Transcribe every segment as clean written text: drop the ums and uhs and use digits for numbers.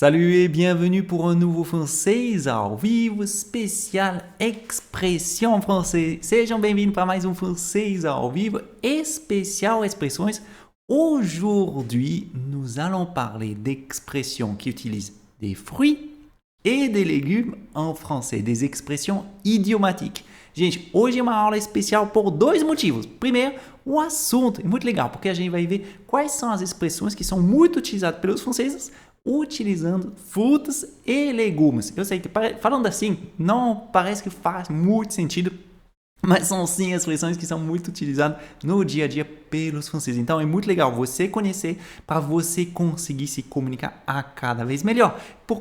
Salut et bienvenue pour un nouveau Français ao vivo spécial Expressão Français. Sejam bem-vindos para mais um Français ao vivo especial Expressões. Aujourd'hui, nous allons parler d'expressions qui utilisent des fruits et des légumes en français, des expressões idiomatiques. Gente, hoje é uma aula especial por dois motivos. Primeiro, o assunto é muito legal, porque a gente vai ver quais são as expressões que são muito utilizadas pelos franceses utilizando frutas e legumes. Eu sei que falando assim não parece que faz muito sentido, mas são sim expressões que são muito utilizadas no dia a dia pelos franceses. Então é muito legal você conhecer para você conseguir se comunicar a cada vez melhor. Por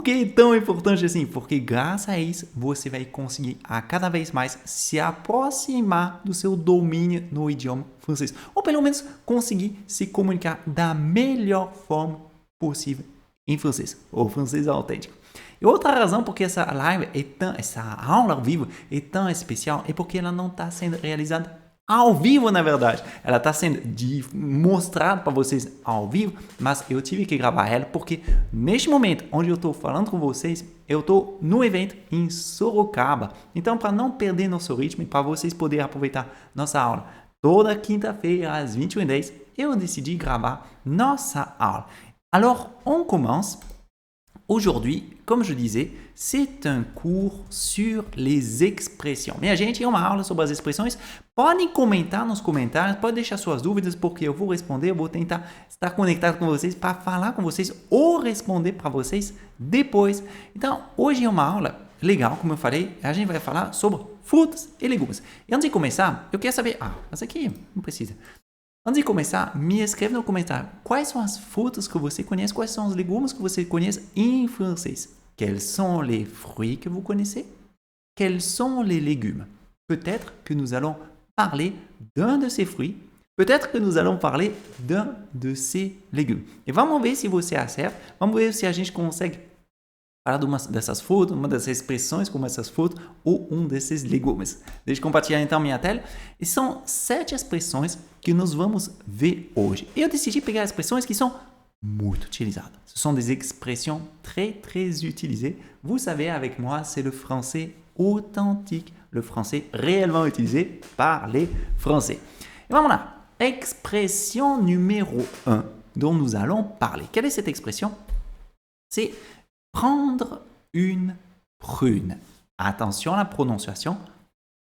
que é tão importante assim? Porque graças a isso você vai conseguir a cada vez mais se aproximar do seu domínio no idioma francês. Ou pelo menos conseguir se comunicar da melhor forma possível em francês. Ou francês autêntico. E outra razão porque essa aula ao vivo é tão especial é porque ela não está sendo realizada ao vivo, na verdade. Ela está sendo mostrada para vocês ao vivo, mas eu tive que gravar ela porque neste momento onde eu estou falando com vocês, eu estou no evento em Sorocaba. Então, para não perder nosso ritmo e para vocês poderem aproveitar nossa aula toda quinta-feira às 21h10, eu decidi gravar nossa aula. Alors, on commence. Aujourd'hui, comme je disais, c'est un cours sur les expressions. Minha gente, é uma aula sobre as expressões. Podem comentar nos comentários, pode deixar suas dúvidas, porque eu vou responder, eu vou tentar estar conectado com vocês para falar com vocês ou responder para vocês depois. Então, hoje é uma aula legal, como eu falei, a gente vai falar sobre frutas e legumes. E antes de começar, eu quero saber... mas aqui não precisa. Antes de começar, me escreve no comentário quais são as frutas que você conhece, quais são os legumes que você conhece em francês. Quels sont les fruits que vous connaissez? Quels sont les légumes? Peut-être que nous allons parler d'un de ces fruits, peut-être que nous allons parler d'un de ces légumes. E vamos ver se você acerta, vamos ver se a gente consegue falar de uma dessas frutas, uma dessas expressões como essas frutas ou desses legumes. Deixa eu compartilhar então minha tela. E são 7 expressões que nós vamos ver hoje. Eu decidi pegar expressões que são muito utilizadas. Ce sont des expressions très, très utilisées. Vous savez, avec moi, c'est le français authentique, le français réellement utilisé par les Français. Et vamos lá. Expression numéro 1 dont nous allons parler. Quelle est cette expression? C'est prendre une prune. Attention à la prononciation.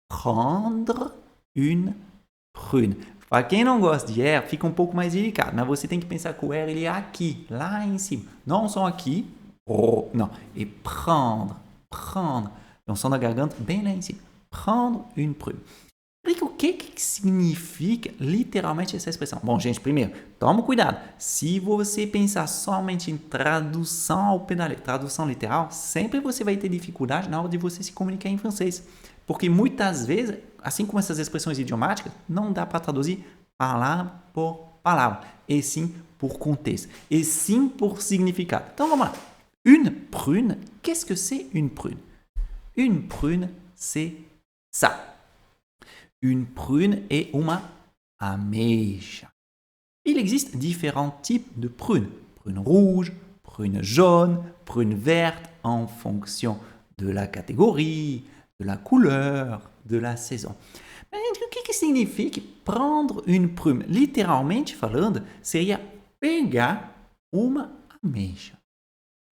Prendre une prune. Para quem não gosta de R, fica um pouco mais delicado, mas você tem que pensar que o R ele é aqui, lá em cima. Não só aqui, não. E prendre. É um som da garganta bem lá em cima. Prendre une prune. O que significa literalmente essa expressão? Bom, gente, primeiro, toma cuidado. Se você pensar somente em tradução ao pé da letra, tradução literal, sempre você vai ter dificuldade na hora de você se comunicar em francês. Porque muitas vezes, assim como essas expressões idiomáticas, não dá para traduzir palavra por palavra, e sim por contexto, e sim por significado. Então, vamos lá. Une prune, qu'est-ce que c'est une prune? Une prune, c'est ça. Une prune est uma ameixa. Il existe différents types de prunes. Prune rouge, prune jaune, prune verte, en fonction de la catégorie, de la couleur, de la saison. Mas o que significa prendre une prune? Literalmente falando, seria pegar uma ameixa.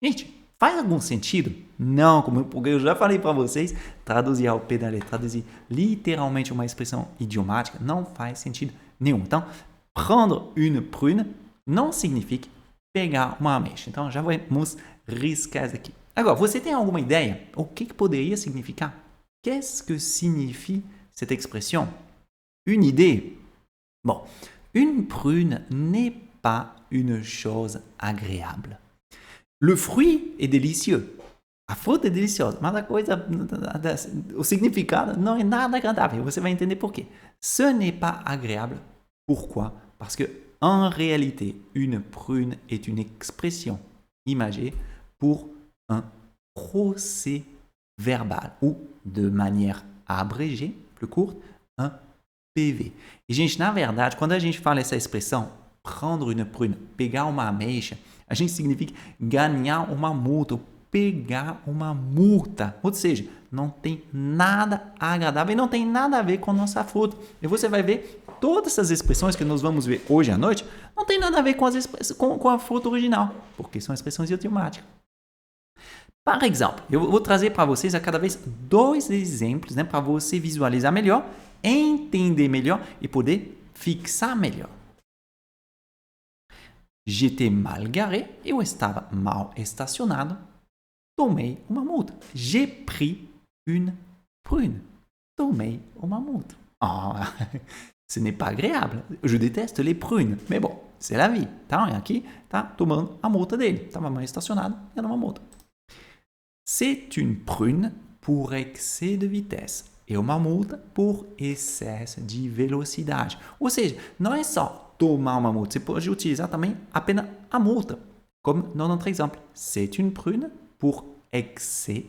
Gente, faz algum sentido? Não, porque eu já falei para vocês, traduzir ao pé da letra, traduzir literalmente uma expressão idiomática não faz sentido nenhum. Então, prendre une prune não significa pegar uma ameixa. Então, já vamos riscar isso aqui. Agora, você tem alguma ideia? O que poderia significar? Qu'est-ce que signifie cette expression? Une idée? Bon, une prune n'est pas une chose agréable. Le fruit est délicieux. A fruta é deliciosa, mas a coisa, o significado não é nada agradável. Você vai entender por quê. Ce n'est pas agréable. Pourquoi? Parce que, en réalité, une prune est une expression imagée pour un procès verbal ou, de manière abrégée, plus courte, un PV. E, gente, na verdade, quando a gente fala essa expressão, prendre une prune, pegar uma ameixa, A gente significa ganhar uma multa, pegar uma multa. Ou seja, não tem nada agradável e não tem nada a ver com a nossa fruta. E você vai ver todas essas expressões que nós vamos ver hoje à noite, não tem nada a ver com a fruta original, porque são expressões idiomáticas. Por exemplo, eu vou trazer para vocês a cada vez 2 exemplos, né, para você visualizar melhor, entender melhor e poder fixar melhor. J'étais mal garé, eu estava mal estacionado, tomei uma multa. J'ai pris une prune, tomei uma multa. Ce n'est pas agréable. Je déteste les prunes, mais bon, c'est la vie. Tá? Aqui tá tomando a multa dele. Estava mal estacionado, era uma multa. C'est une prune pour excès de vitesse. É uma multa por excesso de velocidade. Ou seja, não é só tomar uma multa, você pode utilizar também apenas a multa. Comme dans notre exemple. C'est une prune pour excès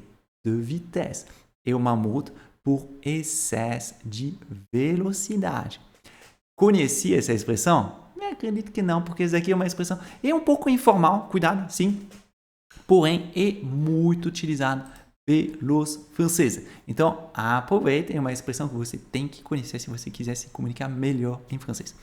de vitesse. É uma multa por excesso de velocidade. Conhecia essa expressão? Eu acredito que não, porque isso aqui é uma expressão um pouco informal, cuidado, sim. Porém, é muito utilizada pelos franceses. Então, aproveita, é uma expressão que você tem que conhecer se você quiser se comunicar melhor em francês.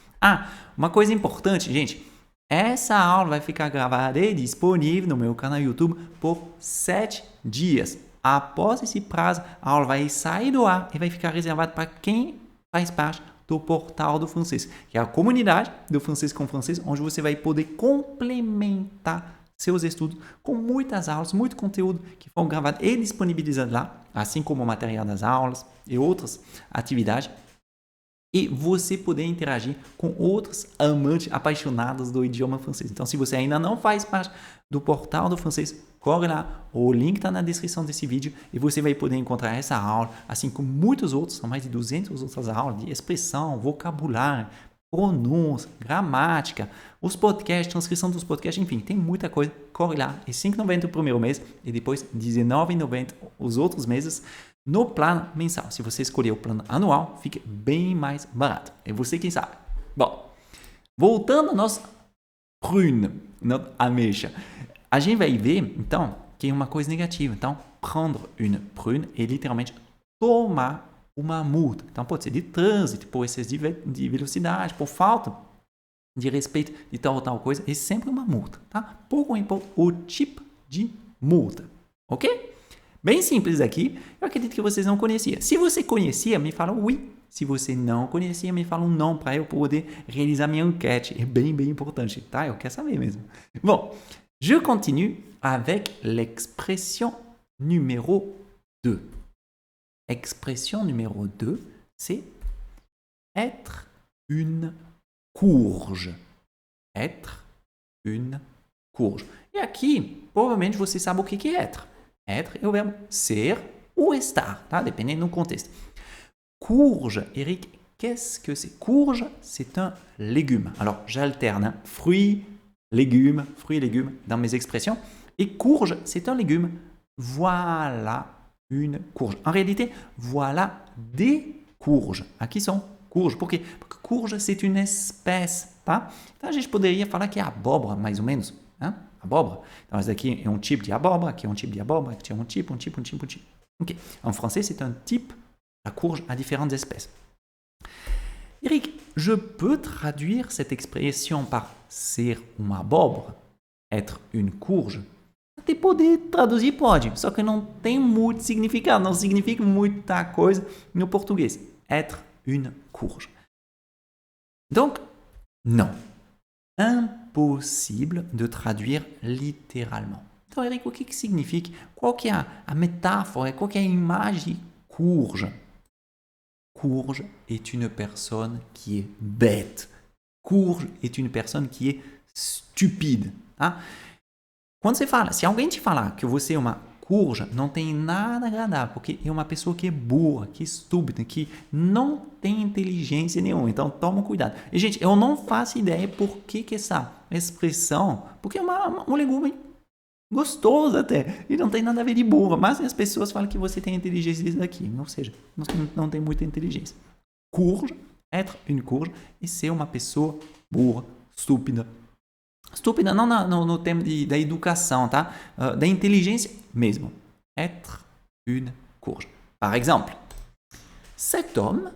Uma coisa importante, gente. Essa aula vai ficar gravada e disponível no meu canal YouTube por 7 dias. Após esse prazo, a aula vai sair do ar e vai ficar reservada para quem faz parte do Portal do Francês, que é a comunidade do Francês com Francês, onde você vai poder complementar seus estudos com muitas aulas, muito conteúdo que foram gravados e disponibilizados lá, assim como o material das aulas e outras atividades. E você poder interagir com outros amantes apaixonados do idioma francês. Então, se você ainda não faz parte do Portal do Francês, corre lá, o link está na descrição desse vídeo e você vai poder encontrar essa aula, assim como muitos outros, são mais de 200 outras aulas de expressão, vocabulário, pronúncia, gramática, os podcasts, transcrição dos podcasts, enfim, tem muita coisa. Corre lá, é R$ 5,90 o primeiro mês e depois R$ 19,90 os outros meses no plano mensal. Se você escolher o plano anual, fica bem mais barato. É você quem sabe. Bom, voltando ao nosso prune, nossa ameixa, a gente vai ver, então, que é uma coisa negativa. Então, prendre une prune é literalmente tomar uma multa. Então, pode ser de trânsito, por excesso de velocidade, por falta de respeito de tal ou tal coisa. É sempre uma multa, tá? Pouco importa o tipo de multa, ok? Bem simples aqui. Eu acredito que vocês não conheciam. Se você conhecia, me fala oui. Se você não conhecia, me fala um não para eu poder realizar minha enquete. É bem, bem importante, tá? Eu quero saber mesmo. Bon, je continue avec l'expression numéro 2. Expression numéro 2, c'est être une courge. Être une courge. E aqui, provavelmente você sabe o que é être. Être é o verbo ser ou estar, tá? Dependendo do contexto. Courge, Eric, qu'est-ce que c'est? Courge, c'est un légume. Alors, j'alterne fruits, légumes dans mes expressions. Et courge, c'est un légume. Voilà une courge. En réalité, voilà des courges. Aqui são courges. Por quê? Porque courge, c'est une espécie, tá? Então, a gente poderia falar que é abóbora, mais ou menos, né? Abóbora. Então, esse daqui é um tipo de abóbora, aqui é um tipo de abóbora, aqui é um tipo. Ok. En français, c'est un type. La courge a différentes espèces. Eric, je peux traduire cette expression par ser uma abóbora? Être une courge? Até poder traduzir pode, só que não tem muito significado, não significa muita coisa no português. Être une courge. Donc, non. Impossible de traduire littéralement. Então, Eric, o que significa? Qual que é a metáfora? Qual que é a imagem de courge? Courge est une personne qui est bête. Courge est une personne qui est stupide. Tá? Quando você fala, se alguém te falar que você é uma courge, não tem nada agradável, porque é uma pessoa que é burra, que é estúpida, que não tem inteligência nenhuma. Então, toma cuidado. E, gente, eu não faço ideia por que essa expressão, porque é um legume gostoso até, e não tem nada a ver de burra, mas as pessoas falam que você tem inteligência daqui, ou seja, não tem muita inteligência. Courge, être une courge, e ser uma pessoa burra, estúpida, Estúpida não no tema da educação, tá? Da inteligência mesmo. Être une courge. Par exemple, cet homme,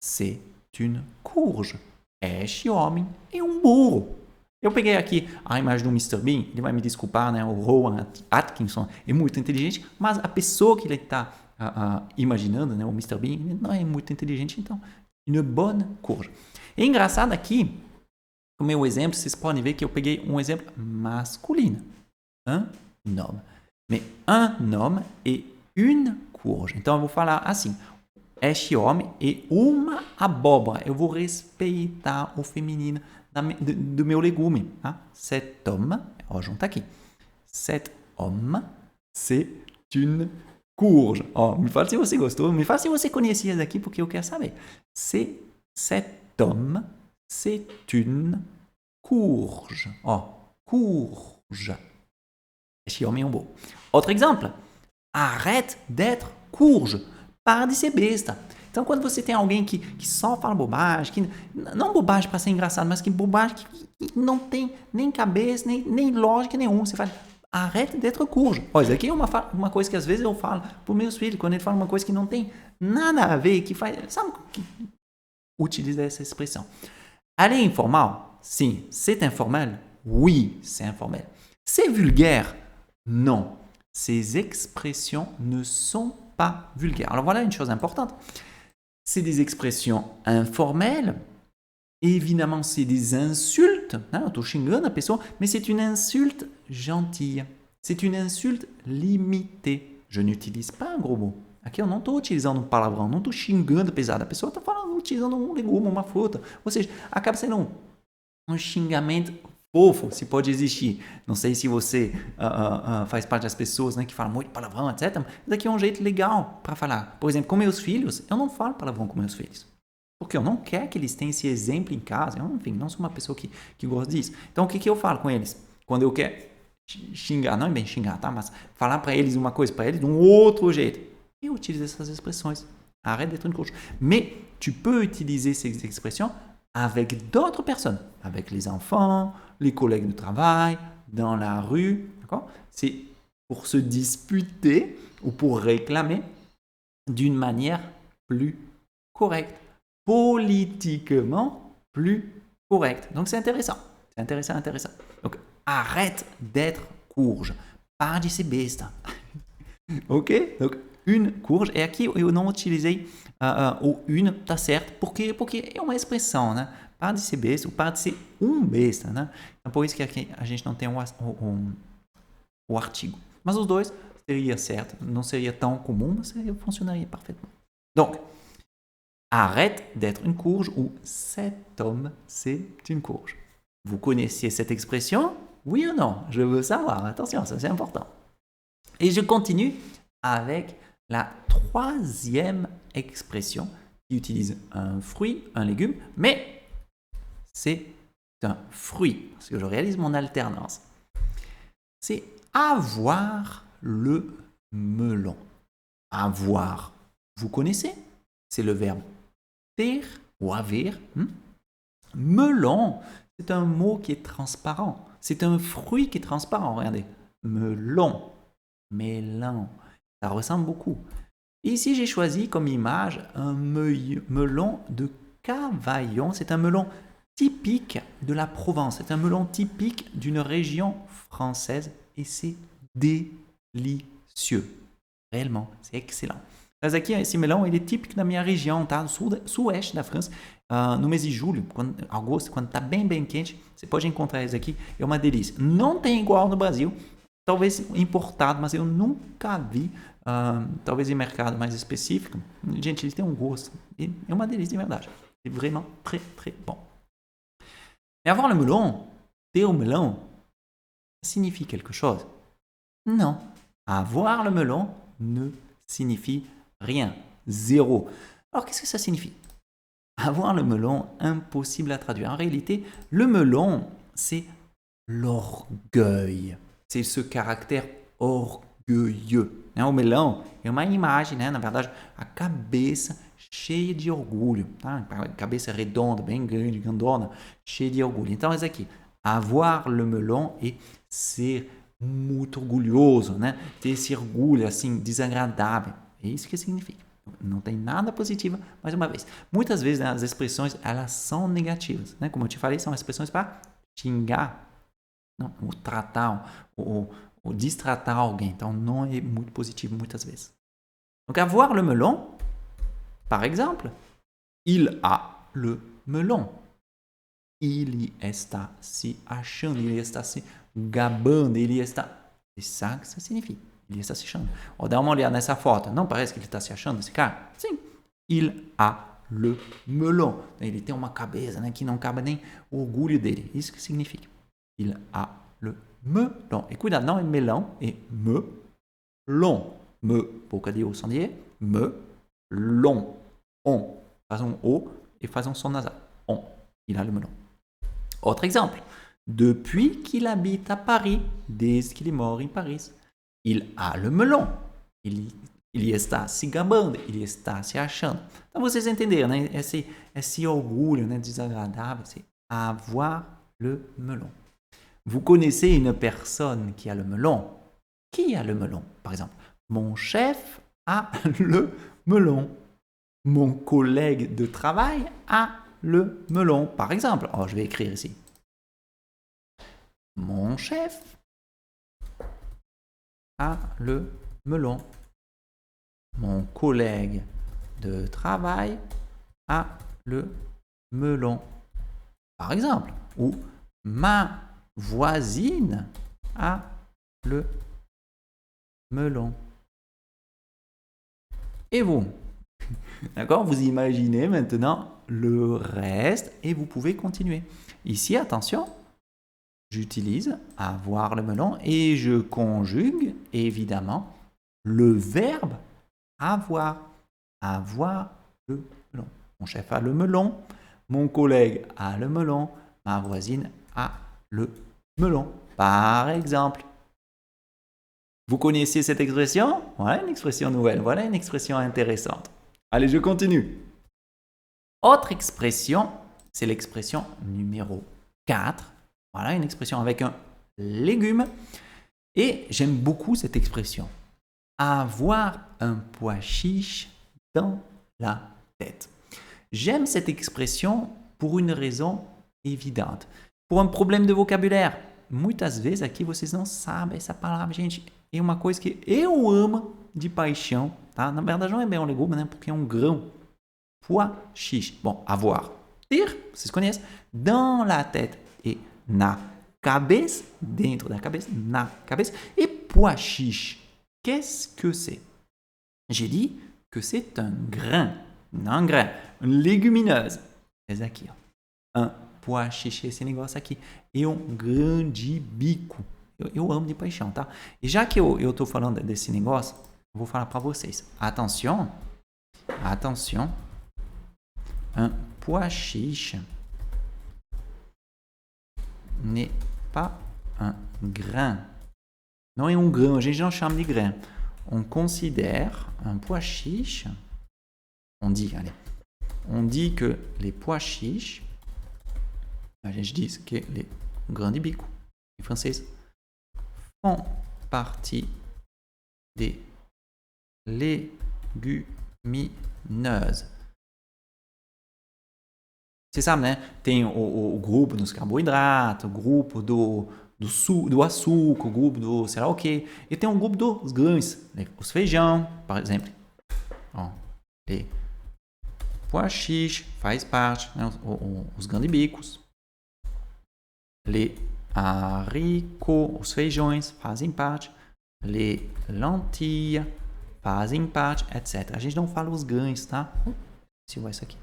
c'est une courge. Este homem é um burro. Eu peguei aqui a imagem do Mr. Bean, ele vai me desculpar, né? O Rowan Atkinson é muito inteligente, mas a pessoa que ele está imaginando, né? O Mr. Bean, ele não é muito inteligente, então, une bonne courge. É engraçado aqui, o meu exemplo, vocês podem ver que eu peguei um exemplo masculino. Un homme. Mais un homme et une courge. Então, eu vou falar assim. Este homem é uma abóbora. Eu vou respeitar o feminino do meu legume. Tá? Cet homme, ó, junta aqui. Cet homme, c'est une courge. Ó, me fala se você gostou, me fala se você conhecia daqui, porque eu quero saber. Cet homme, c'est une courge. Ó, courge. Este homem é um burro. Outro exemplo. Arrête d'être courge. Para de ser besta. Então, quando você tem alguém que só fala bobagem, que não bobagem para ser engraçado, mas que bobagem que não tem nem cabeça, nem lógica nenhuma, você fala, arrête d'être courge. Olha, isso aqui é uma coisa que às vezes eu falo para os meus filhos, quando ele fala uma coisa que não tem nada a ver, que faz, sabe, que utiliza essa expressão. Elle est informal? Sim. C'est informel? Oui, c'est informel. C'est vulgaire? Non. Ces expressions ne sont pas vulgaires. Alors voilà une chose importante. C'est des expressions informelles. Évidemment, c'est des insultes. Hein, eu estou xingando a pessoa, mais c'est une insulte gentille. C'est une insulte limitée. Je n'utilise pas un gros mot. Aqui eu não estou utilizando um palavrão, não estou xingando pesado. A pessoa está falando, utilizando um legume, uma fruta. Ou seja, acaba sendo um xingamento fofo, se pode existir. Não sei se você faz parte das pessoas, né, que falam muito palavrão, etc. Mas daqui é um jeito legal para falar. Por exemplo, com meus filhos, eu não falo palavrão com meus filhos. Porque eu não quero que eles tenham esse exemplo em casa. Eu, enfim, não sou uma pessoa que gosta disso. Então, o que eu falo com eles? Quando eu quero xingar, não é bem xingar, tá? Mas falar para eles uma coisa para eles de um outro jeito. Eu utilizo essas expressões. Arrête d'être une courge. Mais tu peux utiliser ces expressions avec d'autres personnes, avec les enfants, les collègues de travail, dans la rue. D'accord? C'est pour se disputer ou pour réclamer d'une manière plus correcte, politiquement plus correcte. Donc c'est intéressant. C'est intéressant, intéressant. Donc arrête d'être courge. Para de ser besta. Ok? Donc une courge. E aqui eu não utilizei o une, tá certo? Porque é uma expressão, né? Para de ser besta ou para de ser um besta, né? É por isso que aqui a gente não tem o artigo. Mas os dois seria certo. Não seria tão comum, mas funcionaria parfaitement. Donc, arrête d'être une courge ou cet homme, c'est une courge. Vous connaissiez cette expression? Oui ou non? Je veux savoir. Attention, ça c'est important. Et je continue avec la troisième expression qui utilise un fruit, un légume, mais c'est un fruit, parce que je réalise mon alternance. C'est avoir le melon. Avoir, vous connaissez? C'est le verbe ter ou avoir. Melon, c'est un mot qui est transparent. C'est un fruit qui est transparent. Regardez, melon, melon. Ça ressemble beaucoup. Et ici, j'ai choisi comme image un melon de Cavaillon. C'est un melon typique de la Provence. C'est un melon typique d'une région française et c'est délicieux. Réellement, c'est excellent. Mas aqui, esse melão, ele é típico da minha região, tá? Sul-oeste da França. No mês de julho, agosto, quando está bem, bem quente, você pode encontrar esse aqui. É uma delícia. Não tem igual no Brasil. Talvez importado, mas eu nunca vi. Talvez em mercado mais específico. Gente, ele tem um gosto. É uma delícia de verdade. C'est vraiment très, très bon. Mais avoir le melon, ter o melão, signifie quelque chose? Non. Avoir le melon ne signifie rien. Zéro. Alors, qu'est-ce que ça signifie? Avoir le melon, impossible à traduire. En réalité, le melon, c'est l'orgueil. C'est ce caractère orgueilleux. O melão é uma imagem, né? Na verdade, a cabeça cheia de orgulho. Tá? A cabeça redonda, bem grande, grandona, cheia de orgulho. Então, esse aqui, Avoir le melão e ser muito orgulhoso, né? Ter esse orgulho assim desagradável. É isso que significa. Não tem nada positivo, mais uma vez. Muitas vezes, né, as expressões elas são negativas, né? Como eu te falei, são expressões para xingar, não, ou tratar, ou destratar alguém. Então, não é muito positivo muitas vezes. Donc, avoir le melon, par exemple, il a le melon. Il está se achando, il está se gabando, il está... C'est ça que ça signifie. Il está se achando. Ou dá uma olhada nessa foto. Não parece que ele está se achando, esse cara? Sim. Il a le melon. Ele tem uma cabeça, né, que não cabe nem o orgulho dele. Isso que significa. Il a le melon. E cuidado, não é melão, é melon. Me, boca de O som de E. Melon. On. Faz um O e faz um som nasal. On. Il a le melon. Autre exemple. Depuis qu'il habite à Paris, desde qu'il est mort em Paris, il a le melon. Ele está se gabando, ele está se achando. Então vocês entenderam, né? Esse orgulho, né, desagradável, c'est avoir le melon. Vous connaissez une personne qui a le melon? Qui a le melon? Par exemple, mon chef a le melon. Mon collègue de travail a le melon. Par exemple, je vais écrire ici. Mon chef a le melon. Mon collègue de travail a le melon. Par exemple, ou ma voisine a le melon. Et vous? D'accord? Vous imaginez maintenant le reste et vous pouvez continuer. Ici, attention, j'utilise avoir le melon et je conjugue évidemment le verbe avoir. Avoir le melon. Mon chef a le melon, mon collègue a le melon, ma voisine a le melon. Par exemple. Vous connaissiez cette expression? Voilà une expression nouvelle, voilà une expression intéressante. Allez, je continue. Autre expression, c'est l'expression numéro 4. Voilà une expression avec un légume. Et j'aime beaucoup cette expression. Avoir un pois chiche dans la tête. J'aime cette expression por une raison évidente. Por um problema de vocabulaire. Muitas vezes aqui vocês não sabem essa palavra, gente. É uma coisa que eu amo de paixão, tá? Na verdade não é bem um legume, né? Porque é um grão. Pois chiche. Bom, avoir. Ter, vocês conhecem. Dans la tête. E na cabeça. Dentro da cabeça. Na cabeça. E pois chiche. Qu'est-ce que c'est? J'ai dit que c'est un grain. Un grain. Une légumineuse. Esse aqui, ó. Un pois chiche, esse negócio aqui. E um grande bico. Eu amo de paixão, tá? E já que eu tô falando desse negócio, eu vou falar para vocês. Attention. Attention. Un pois chiche n'est pas un grain. Não é um grão, a gente não chama de grain. On considère un pois chiche. On dit que les pois chiches, a gente diz que les grãos de bico, em francês, font partie des légumineuses. Você sabe, né? Tem o grupo dos carboidratos, o grupo do açúcar, o grupo do sei lá o quê. E tem um grupo dos grãos, né? Os feijão, por exemplo. Ó, les pois chiches faz parte, né? Os grãos de bicos. Les haricots, os feijões, fazem parte. Les lentilles fazem parte, etc. A gente não fala os grãos, tá? Se vai isso aqui.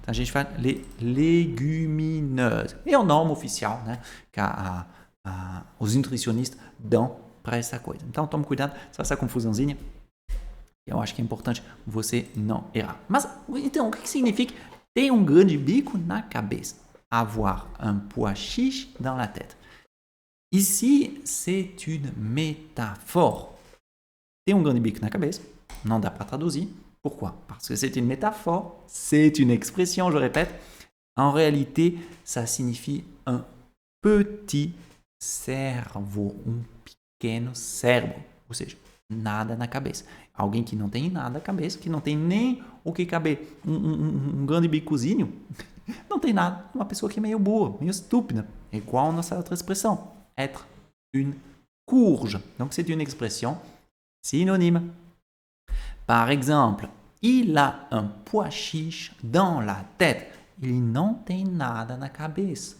Então a gente fala les légumineuses. É o nome oficial, né? Que os nutricionistas dão para essa coisa. Então tome cuidado, só essa confusãozinha. Eu acho que é importante você não errar. Mas então o que significa ter um grande bico na cabeça? Avoir un pois chiche dans la tête. Ici, c'est une métaphore. Ter um grande bico na cabeça, não dá para traduzir. Pourquoi? Parce que c'est une métaphore, c'est une expression, je répète. En réalité, ça signifie un petit cervo, um pequeno cérebro, ou seja, nada na cabeça. Alguém que não tem nada na cabeça, que não tem nem o que caber, um grande bicozinho, não tem nada. Uma pessoa que é meio burra, meio estúpida, igual a nossa outra expressão, être une courge. Donc c'est une expression synonyme. Par exemple, il a un pois chiche dans la tête. Ele não tem nada na cabeça.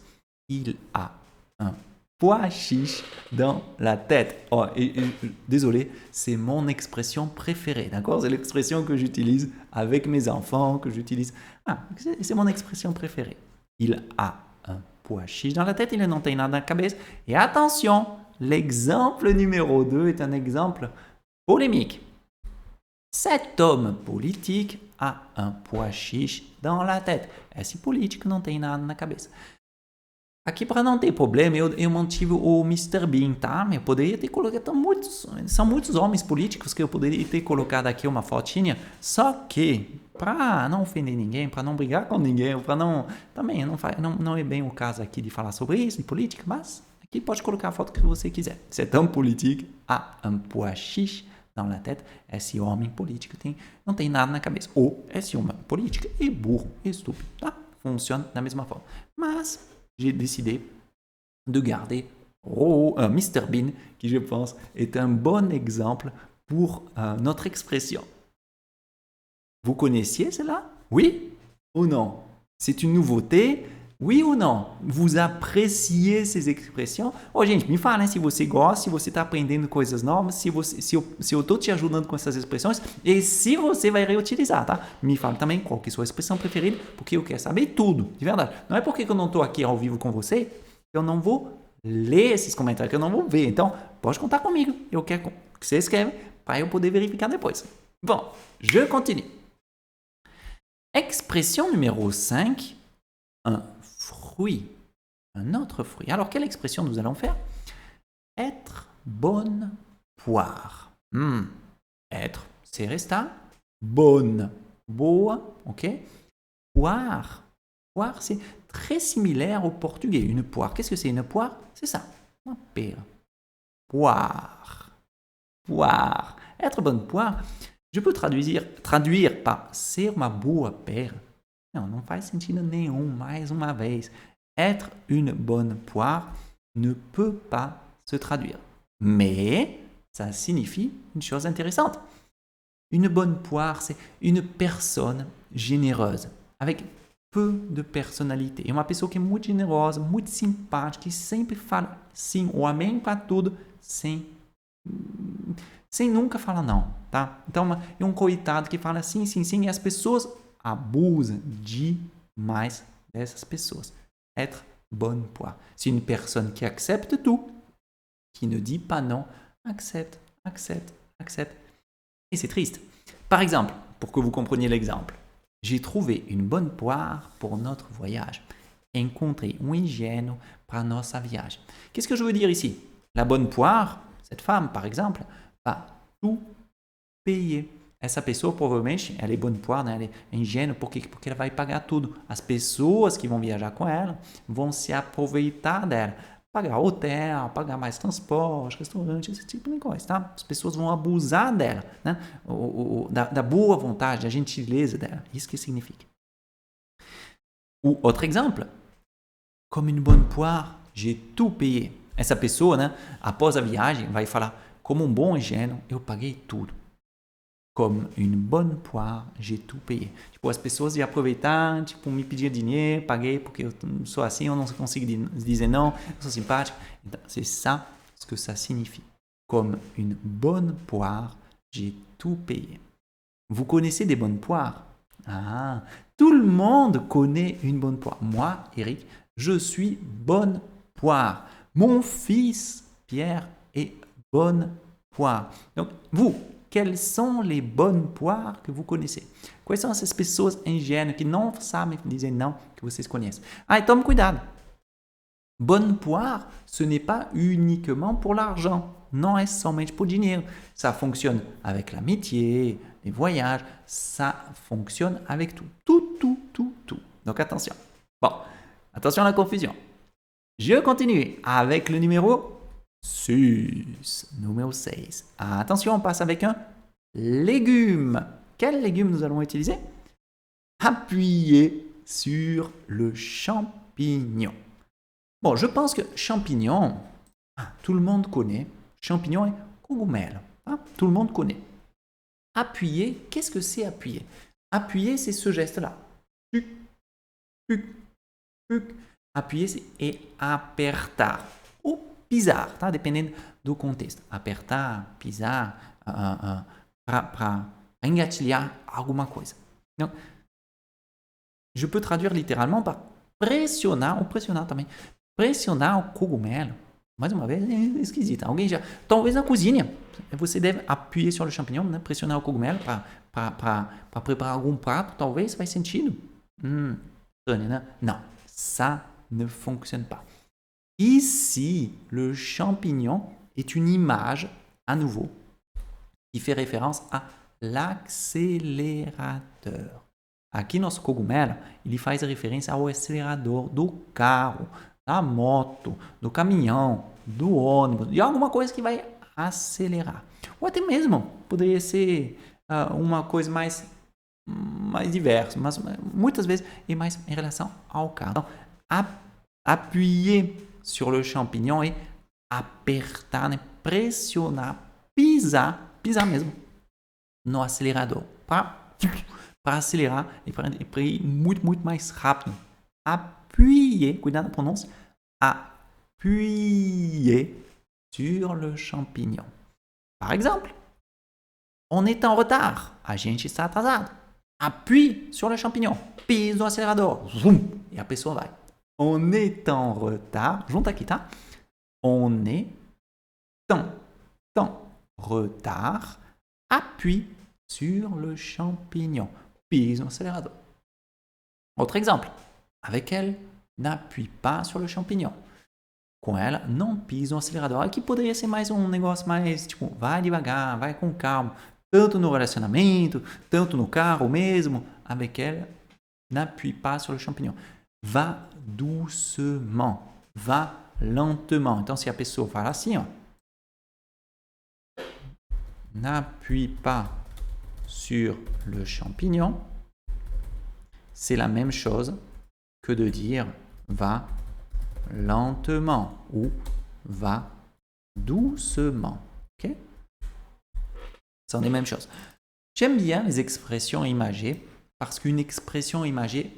Il a un pois chiche dans la tête. Oh, désolé, c'est mon expression préférée, d'accord? C'est l'expression que j'utilise avec mes enfants, que j'utilise. Ah, c'est mon expression préférée. Il a un pois chiche dans la tête, il não tem nada na cabeça. Et attention, l'exemple numéro 2 est un exemple polémique. Cet homme politique a un pois chiche dans la tête. Esse político não tem nada na cabeça. Aqui, para não ter problema, eu mantive o Mr. Bean, tá? Eu poderia ter colocado... São muitos homens políticos que eu poderia ter colocado aqui uma fotinha, só que, para não ofender ninguém, para não brigar com ninguém, para não... Também não é bem o caso aqui de falar sobre isso, de política, mas aqui pode colocar a foto que você quiser. Cet homme politique a un pois chiche dans la tête. Esse homem político não tem nada na cabeça. Ou esse homem político é burro, é estúpido, tá? Funciona da mesma forma. Mas j'ai décidé de garder Mr. Bean, qui je pense est un bon exemple pour notre expression. Vous connaissiez cela? Oui ou non? C'est une nouveauté? Oui ou não? Vous appréciez ces expressões? Oh, gente, me fala, hein, se você gosta, se você está aprendendo coisas novas, se eu estou te ajudando com essas expressões e se você vai reutilizar, tá? Me fala também qual que é a sua expressão preferida, porque eu quero saber tudo, de verdade. Não é porque eu não estou aqui ao vivo com você que eu não vou ler esses comentários, que eu não vou ver. Então, pode contar comigo. Eu quero que você escreva para eu poder verificar depois. Bon, je continue. Expression numéro 5, un fruit, un autre fruit. Alors, quelle expression nous allons faire? Être bonne poire. Être, c'est restar. Bonne, boa, ok? Poire. Poire, c'est très similaire au portugais. Une poire. Qu'est-ce que c'est une poire? C'est ça, uma pera. Poire. Poire. Être bonne poire. Je peux traduire par ser uma boa pera. Não faz sentido nenhum, mais uma vez. Être une bonne poire ne peut pas se traduire. Mais ça signifie une chose intéressante. Une bonne poire, c'est une personne généreuse, avec peu de personnalité. É uma pessoa que é muito generosa, muito simpática, que sempre fala sim ou amém para tudo, sem nunca falar não, tá? Então, é um coitado que fala sim, sim, sim, e as pessoas abusam demais dessas pessoas. Être bonne poire. C'est une personne qui accepte tout, qui ne dit pas non, accepte, accepte, accepte. Et c'est triste. Par exemple, pour que vous compreniez l'exemple, j'ai trouvé une bonne poire pour notre voyage. Encontrei higieno para nossa viagem. Qu'est-ce que je veux dire ici? La bonne poire, cette femme par exemple, va tout payer. Essa pessoa provavelmente, ela é bonne poire, né? Ela é ingênua, porque ela vai pagar tudo. As pessoas que vão viajar com ela vão se aproveitar dela. Pagar hotel, pagar mais transporte, restaurante, esse tipo de coisa, tá? As pessoas vão abusar dela, né? Da boa vontade, da gentileza dela. Isso que significa. Ou outro exemplo. Comme une bonne poire, j'ai tout payé. Essa pessoa, né? Após a viagem, vai falar, como um bom ingênuo, eu paguei tudo. Comme une bonne poire, j'ai tout payé. Tipo, as pessoas iam aproveitar, tipo, me pedir dinheiro, paguei porque eu sou assim, eu não consigo dizer não, eu sou simpático. Então, c'est ça ce que ça signifie. Comme une bonne poire, j'ai tout payé. Vous connaissez des bonnes poires? Ah, tout le monde connaît une bonne poire. Moi, Eric, je suis bonne poire. Mon fils, Pierre, est bonne poire. Donc, vous, quelles sont les bonnes poires que vous connaissez? Quais são essas pessoas ingênuas que não sabem dizer não que vocês conhecem? Ah, e tome cuidado. Bonne poire, ce n'est pas uniquement pour l'argent. Não é somente por dinheiro. Ça fonctionne avec l'amitié, les voyages. Ça fonctionne avec tout. Tout. Donc attention. Bon, attention à la confusion. Je continue avec le numéro 6. Numéro 6. Attention, on passe avec un légume. Quel légume nous allons utiliser? Appuyer sur le champignon. Bon, je pense que champignon, tout le monde connaît. Champignon et cogumelo. Tout le monde connaît. Appuyer, qu'est-ce que c'est appuyer? Appuyer, c'est ce geste-là. Puc, puc, puc. Appuyer, c'est apertar. Ou pisar, tá? Dependendo do contexto. Apertar, pisar, para engatilhar alguma coisa. Então, je peux traduire littéralement par pressionar, ou pressionar também. Pressionar o cogumelo. Mais uma vez, é esquisito. Alguém já... Talvez na cozinha, você deve appuyer sur le champignon, né? Pressionar o cogumelo para preparar algum prato, talvez faz sentido. Estranho, né? Não, ça ne fonctionne pas. Ici, le champignon est une image, à nouveau, qui fait référence à l'accélérateur. Aqui, nosso cogumelo, ele faz referência ao acelerador do carro, da moto, do caminhão, do ônibus, de alguma coisa que vai acelerar. Ou até mesmo poderia ser uma coisa mais diversa, mas muitas vezes é mais em relação ao carro. Então, appuyer sur le champignon et apertar, né? Pressionar, pisar mesmo no acelerador para acelerar e para ir muito mais rápido. Appuyer, cuidado na pronúncia, appuyer sur le champignon. Par exemple, on est en retard, a gente está atrasado. Appuie sur le champignon, pise no acelerador, zoom, e a pessoa vai. On est en retard, junta aqui, tá? On est en retard, appuie sur le champignon, pise no acelerador. Autre exemple, avec elle, n'appuie pas sur le champignon. Com ela, não pise no acelerador. Aqui poderia ser mais um negócio mais, tipo, vai devagar, vai com calma. Tanto no relacionamento, tanto no carro mesmo. Avec elle, n'appuie pas sur le champignon. Va doucement, va lentement. Então, se a pessoa fala assim, ó, n'appuie pas sur le champignon, c'est la même chose que de dire va lentement ou va doucement. Ok? Ce sont les mêmes choses. J'aime bien les expressions imagées parce qu'une expression imagée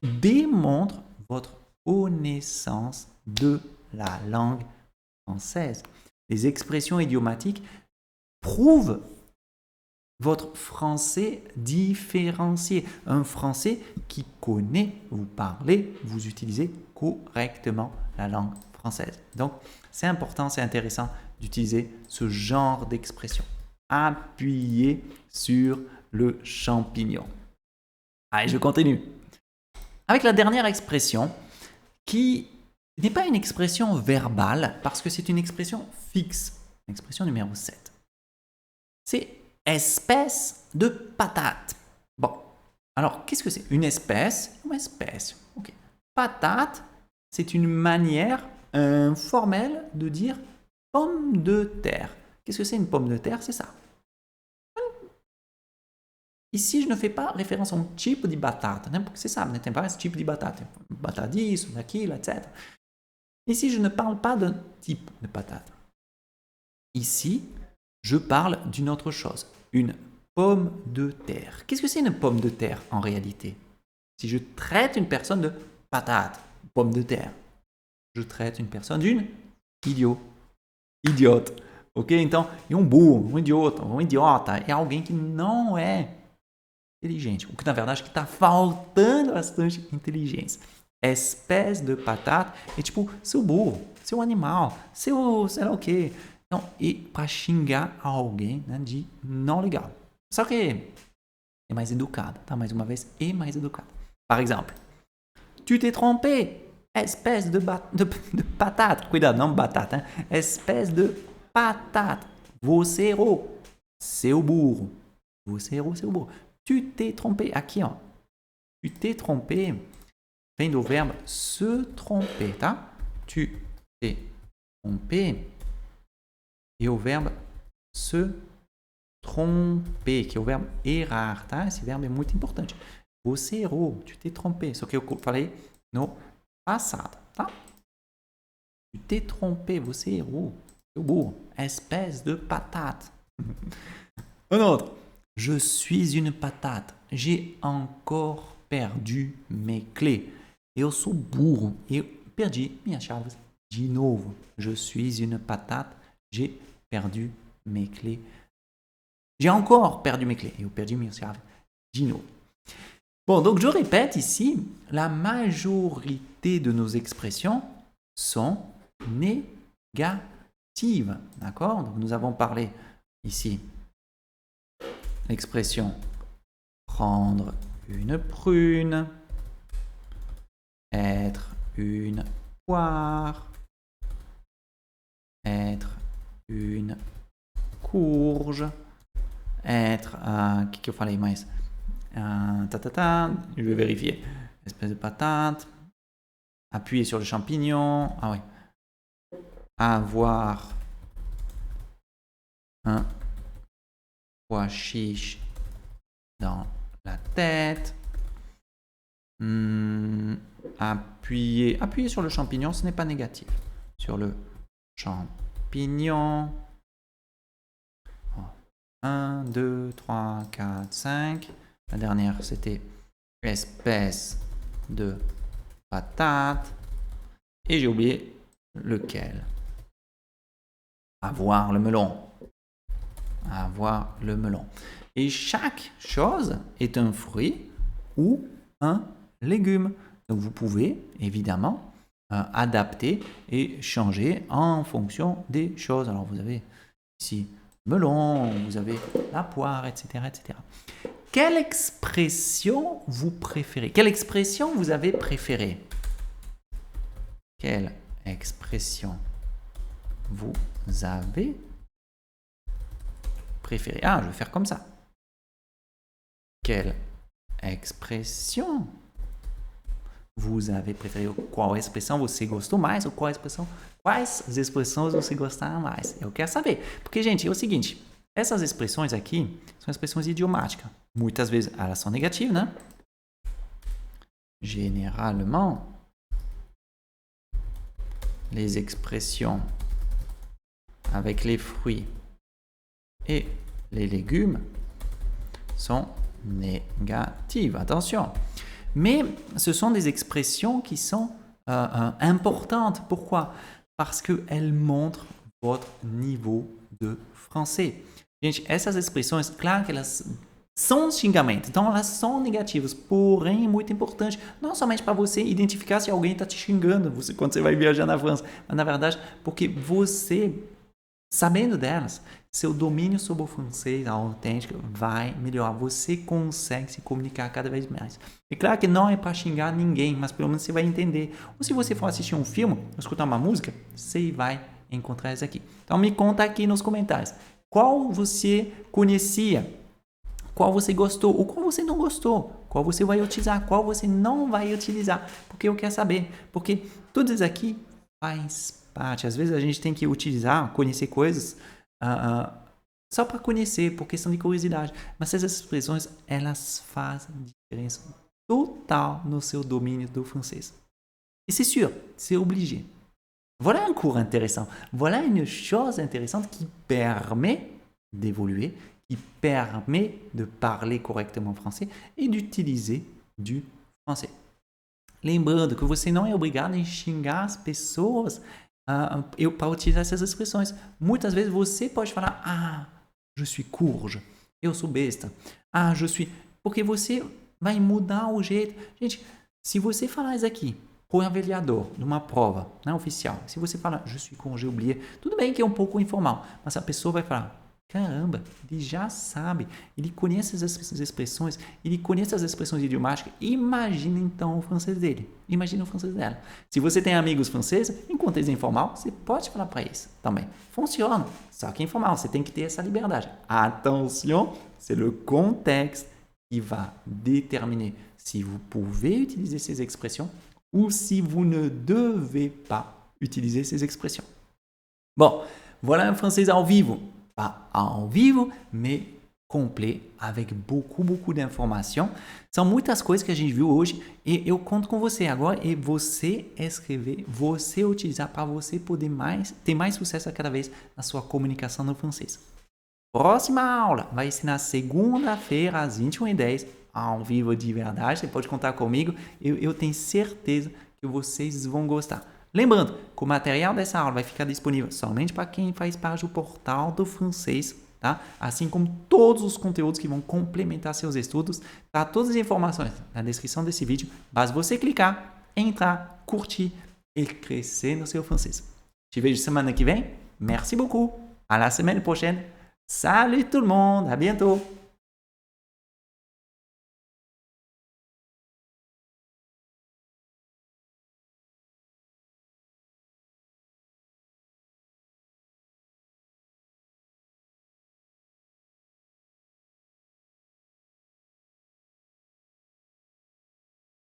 démontre votre connaissance de la langue française. Les expressions idiomatiques prouvent votre français différencié. Un français qui connaît, vous parlez, vous utilisez correctement la langue française. Donc, c'est important, c'est intéressant d'utiliser ce genre d'expression. Appuyer sur le champignon. Allez, je continue. Avec la dernière expression qui n'est pas une expression verbale parce que c'est une expression fixe. Expression numéro 7. C'est espèce de patate. Bon, alors qu'est-ce que c'est? Une espèce? Une espèce. Ok. Patate, c'est une manière informelle de dire pomme de terre. Qu'est-ce que c'est une pomme de terre? C'est ça. Ici, je ne fais pas référence a um tipo de batata, né? Porque você sabe, né? Tem vários tipos de batata. Batata disso, daquilo, etc. Ici, je ne parle pas d'un type de patate. Ici, je parle d'une autre chose, une pomme de terre. Qu'est-ce que c'est une pomme de terre en réalité? Si je traite une personne de patate, pomme de terre, je traite une personne d'une idiote. Ok? Então, e um burro, um idiota, é alguém que não é inteligente. O que na verdade que está faltando bastante inteligência. Espécie de patate é tipo seu burro, seu animal, seu sei lá o quê. Então, e para xingar alguém, né, de não legal. Só que é mais educado, tá? Mais uma vez, é mais educado. Par exemple, tu t'es trompé, espèce de patate. Cuidado, não batata, hein? Espèce de patate. Você errou, seu burro. Você errou, seu burro. Tu t'es trompé. Aqui, ó. Tu t'es trompé. vem do verbo se tromper, tá? Tu t'es trompé. E o verbo se tromper, que é o verbo errar, tá? Esse verbo é muito importante. Você errou, tu t'es trompé. Só que eu falei no passado, tá? Tu t'es trompé, você errou. Seu burro. Espèce de patate. Un autre. Je suis une patate. J'ai encore perdu mes clés. Eu sou burro. Eu perdi minhas chaves de novo. Je suis une patate. J'ai perdu mes clés. J'ai encore perdu mes clés. Eu perdi minhas chaves de novo. Bon, donc je répète ici, la majorité de nos expressions sont négatives. D'accord? Donc nous avons parlé ici l'expression prendre une prune, être une poire, être une courge, être que eu falei mais? Je vais vérifier. Espèce de patate. Appuyer sur le champignon. Ah oui. Avoir un pois chiche dans la tête. Appuyer sur le champignon, ce n'est pas négatif. Sur le champignon. 1, 2, 3, 4, 5. La dernière, c'était espèce de patate. Et j'ai oublié lequel. Avoir le melon. Avoir le melon. Et chaque chose est un fruit ou un légume. Donc vous pouvez évidemment adapter et changer en fonction des choses. Alors vous avez ici melon, vous avez la poire, etc., etc. Quelle expression vous préférez? Quelle expression vous avez préférée? Quelle expression vous avez préférée? Ah, je vais faire comme ça. Quelle expression vous avez préférée? Qual expressão você gostou mais? Ou quais expressões você gostaram mais? Eu quero saber. Porque, gente, é o seguinte. Essas expressões aqui são expressões idiomáticas. Muitas vezes elas são negativas, né? Généralement, les expressions avec les fruits et les légumes sont négatives. Attention. Mais ce sont des expressions qui sont importantes. Pourquoi? Parce qu'elles montrent votre niveau de français. Gente, essas expressões, claro que elas são xingamento, então elas são negativas, porém é muito importante, não somente para você identificar se alguém está te xingando quando você vai viajar na França, mas na verdade porque você, sabendo delas, seu domínio sobre o francês autêntico vai melhorar, você consegue se comunicar cada vez mais. É claro que não é para xingar ninguém, mas pelo menos você vai entender. Ou se você for assistir um filme, ou escutar uma música, você vai encontrar isso aqui. Então me conta aqui nos comentários. Qual você conhecia? Qual você gostou? Ou qual você não gostou? Qual você vai utilizar? Qual você não vai utilizar? Porque eu quero saber. Porque tudo isso aqui faz parte. Às vezes a gente tem que utilizar, conhecer coisas só para conhecer, por questão de curiosidade. Mas essas expressões, elas fazem diferença total no seu domínio do français. Et c'est sûr, c'est obligé. Voilà un cours intéressant. Voilà une chose intéressante qui permet d'évoluer, qui permet de parler correctement français et d'utiliser du français. Lembrando que você não é obrigado a xingar as pessoas para utilizar essas expressões. Muitas vezes você pode falar, je suis courge, eu sou besta, je suis... Porque você vai mudar o jeito. Gente, se você falar isso aqui para o avaliador numa prova oficial, se você falar, je suis courge, j'ai oublié, tudo bem que é um pouco informal, mas a pessoa vai falar, caramba, ele já sabe, ele conhece essas expressões, ele conhece as expressões idiomáticas, imagina então o francês dele, imagina o francês dela. Se você tem amigos franceses, em contexto informal, você pode falar para eles também. Funciona, só que informal, você tem que ter essa liberdade. Attention, c'est le contexte qui va déterminer si vous pouvez utiliser ces expressions ou si vous ne devez pas utiliser ces expressions. Bon, voilà un français ao vivo. Pas ao vivo, mais complet, avec beaucoup d'informations. São muitas coisas que a gente viu hoje e eu conto com você agora e você escrever, você utilizar para você poder ter mais sucesso a cada vez na sua comunicação no francês. Próxima aula vai ser na segunda-feira às 21h10, ao vivo de verdade. Você pode contar comigo, eu tenho certeza que vocês vão gostar. Lembrando que o material dessa aula vai ficar disponível somente para quem faz parte do portal do francês, tá? Assim como todos os conteúdos que vão complementar seus estudos, tá? Todas as informações na descrição desse vídeo. Basta você clicar, entrar, curtir e crescer no seu francês. Te vejo semana que vem. Merci beaucoup. À la semaine prochaine. Salut tout le monde. À bientôt.